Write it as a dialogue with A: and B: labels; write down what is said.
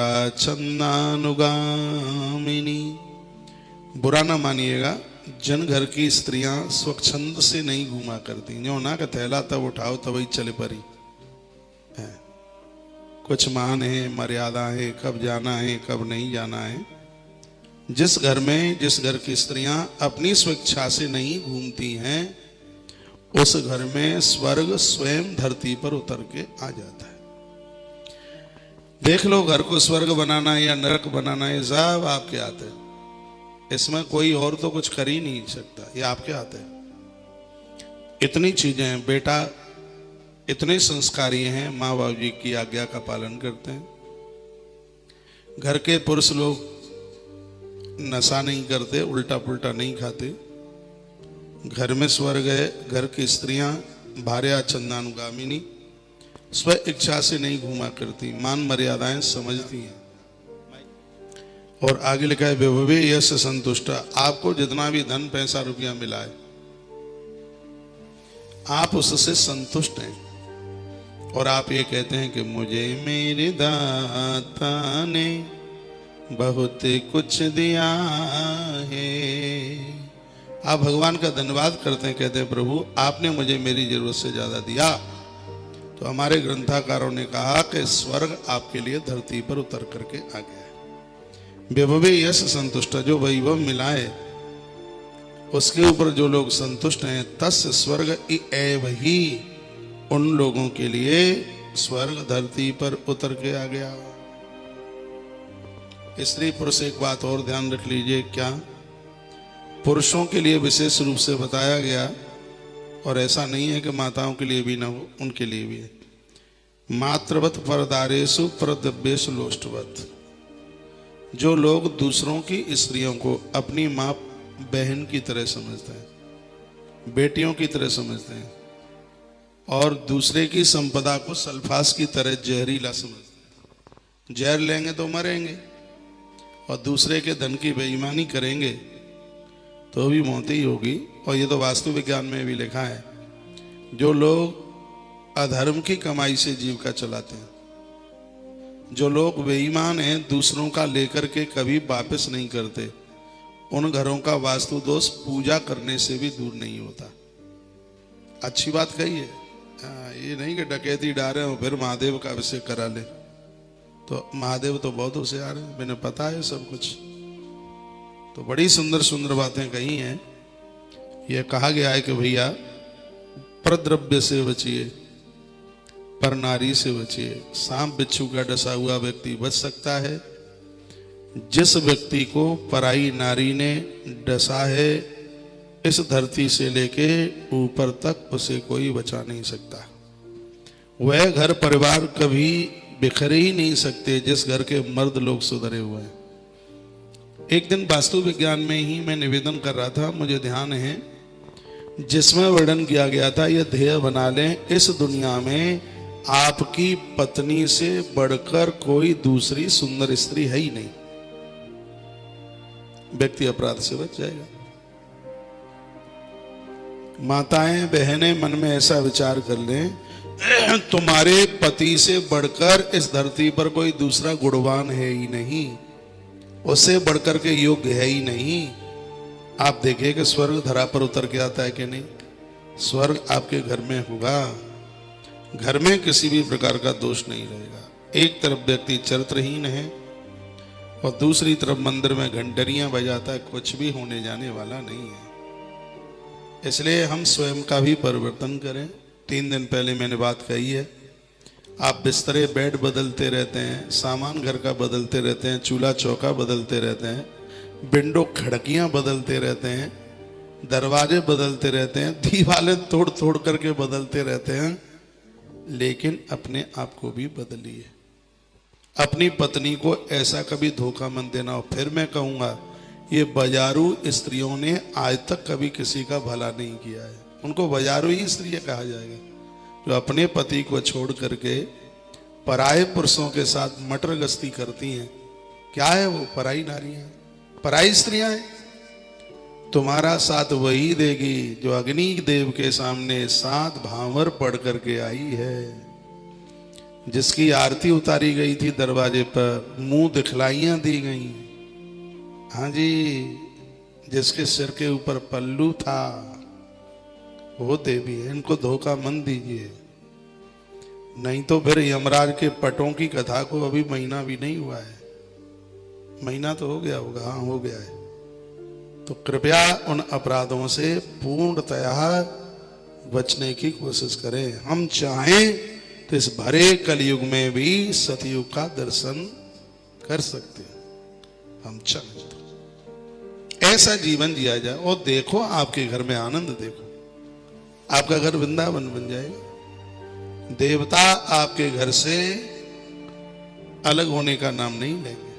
A: भार्या छंदानुगामिनी। बुरा ना मानिएगा, जन घर की स्त्रियां स्वच्छंद से नहीं घूमा करती। जो ना का थैला तब उठाओ तब ही चले परी है। कुछ मान है, मर्यादा है, कब जाना है कब नहीं जाना है। जिस घर की स्त्रियां अपनी स्वेच्छा से नहीं घूमती हैं, उस घर में स्वर्ग स्वयं धरती पर उतर के आ जाता है। देख लो, घर को स्वर्ग बनाना या नरक बनाना ये सब आपके हाथ है। इसमें कोई और तो कुछ कर ही नहीं सकता, ये आपके हाथ है। इतनी चीजें हैं। बेटा इतने संस्कारी हैं, माँ बाप जी की आज्ञा का पालन करते हैं। घर के पुरुष लोग नशा नहीं करते, उल्टा पुल्टा नहीं खाते। घर में स्वर्ग है। घर की स्त्रियां भार्या छंदानुगामिनी, स्व इच्छा से नहीं घूमा करती, मान मर्यादाएं समझती हैं। और आगे लिखा है विभवे यश संतुष्ट। आपको जितना भी धन पैसा रुपया मिला है, आप उससे संतुष्ट हैं। और आप ये कहते हैं कि मुझे मेरे दाता ने बहुत कुछ दिया है। आप भगवान का धन्यवाद करते हैं, कहते हैं प्रभु आपने मुझे मेरी जरूरत से ज्यादा दिया। तो हमारे ग्रंथकारों ने कहा कि स्वर्ग आपके लिए धरती पर उतर करके आ गया है। विभवे यश संतुष्ट, जो वैभव मिला है उसके ऊपर जो लोग संतुष्ट हैं, तस्य स्वर्ग एव ही, उन लोगों के लिए स्वर्ग धरती पर उतर के आ गया। स्त्री पुरुष एक बात और ध्यान रख लीजिए, क्या पुरुषों के लिए विशेष रूप से बताया गया, और ऐसा नहीं है कि माताओं के लिए भी ना हो, उनके लिए भी है। मातृवत परदारेषु परद्रव्येषु लोष्टवत। जो लोग दूसरों की स्त्रियों को अपनी माँ बहन की तरह समझते हैं, बेटियों की तरह समझते हैं, और दूसरे की संपदा को सल्फास की तरह जहरीला समझते हैं। जहर लेंगे तो मरेंगे, और दूसरे के धन की बेईमानी करेंगे तो भी मौत ही होगी। और ये तो वास्तु विज्ञान में भी लिखा है। जो लोग अधर्म की कमाई से जीविका चलाते हैं, जो लोग बेईमान हैं, दूसरों का लेकर के कभी वापस नहीं करते, उन घरों का वास्तु दोष पूजा करने से भी दूर नहीं होता। अच्छी बात कही है। ये नहीं कि डकैती डारे हो फिर महादेव का अभिषेक करा ले। तो महादेव तो बहुत होशियार है, मैंने पता है सब कुछ। तो बड़ी सुंदर सुंदर बातें कही हैं। यह कहा गया है कि भैया परद्रव्य से बचिए, पर नारी से बचिए। सांप बिच्छू का डसा हुआ व्यक्ति बच सकता है, जिस व्यक्ति को पराई नारी ने डसा है, इस धरती से लेके ऊपर तक उसे कोई बचा नहीं सकता। वह घर परिवार कभी बिखर ही नहीं सकते जिस घर के मर्द लोग सुधरे हुए हैं। एक दिन वास्तु विज्ञान में ही मैं निवेदन कर रहा था, मुझे ध्यान है, जिसमें वर्णन किया गया था, यह ध्येय बना लें, इस दुनिया में आपकी पत्नी से बढ़कर कोई दूसरी सुंदर स्त्री है ही नहीं। व्यक्ति अपराध से बच जाएगा। माताएं बहनें मन में ऐसा विचार कर लें, तुम्हारे पति से बढ़कर इस धरती पर कोई दूसरा गुणवान है ही नहीं, उससे बढ़कर के योग्य है ही नहीं। आप देखिए कि स्वर्ग धरा पर उतर के आता है कि नहीं। स्वर्ग आपके घर में होगा, घर में किसी भी प्रकार का दोष नहीं रहेगा। एक तरफ व्यक्ति चरित्रहीन है और दूसरी तरफ मंदिर में घंटरियां बजाता है, कुछ भी होने जाने वाला नहीं है। इसलिए हम स्वयं का भी परिवर्तन करें। 3 दिन पहले मैंने बात कही है, आप बिस्तरे बेड बदलते रहते हैं, सामान घर का बदलते रहते हैं, चूल्हा चौका बदलते रहते हैं, विंडो खिड़कियां बदलते रहते हैं, दरवाजे बदलते रहते हैं, दीवारें तोड़ तोड़ करके बदलते रहते हैं, लेकिन अपने आप को भी बदलिए। अपनी पत्नी को ऐसा कभी धोखा मत देना। और फिर मैं कहूँगा, ये बाजारू स्त्रियों ने आज तक कभी किसी का भला नहीं किया है। उनको बाजारू ही स्त्रियाँ कहा जाएगा, जो अपने पति को छोड़ करके पराये पुरुषों के साथ मटर गश्ती करती हैं। क्या है वो? पराई नारियां, पराई स्त्रियां हैं। तुम्हारा साथ वही देगी जो अग्नि देव के सामने 7 भावर पढ़ करके आई है। जिसकी आरती उतारी गई थी दरवाजे पर, मुंह दिखलाइयां दी गई। हाँ जी, जिसके सिर के ऊपर पल्लू था वो देवी है। इनको धोखा मत दीजिए, नहीं तो फिर यमराज के पटों की कथा को अभी महीना भी नहीं हुआ है। महीना तो हो गया होगा, हाँ हो गया है। तो कृपया उन अपराधों से पूर्णतया बचने की कोशिश करें। हम चाहें तो इस भरे कलयुग में भी सतयुग का दर्शन कर सकते हैं, हम चाहें तो। ऐसा जीवन जिया जाए और देखो आपके घर में आनंद, देखो आपका घर वृंदावन बन जाएगा। देवता आपके घर से अलग होने का नाम नहीं लेंगे।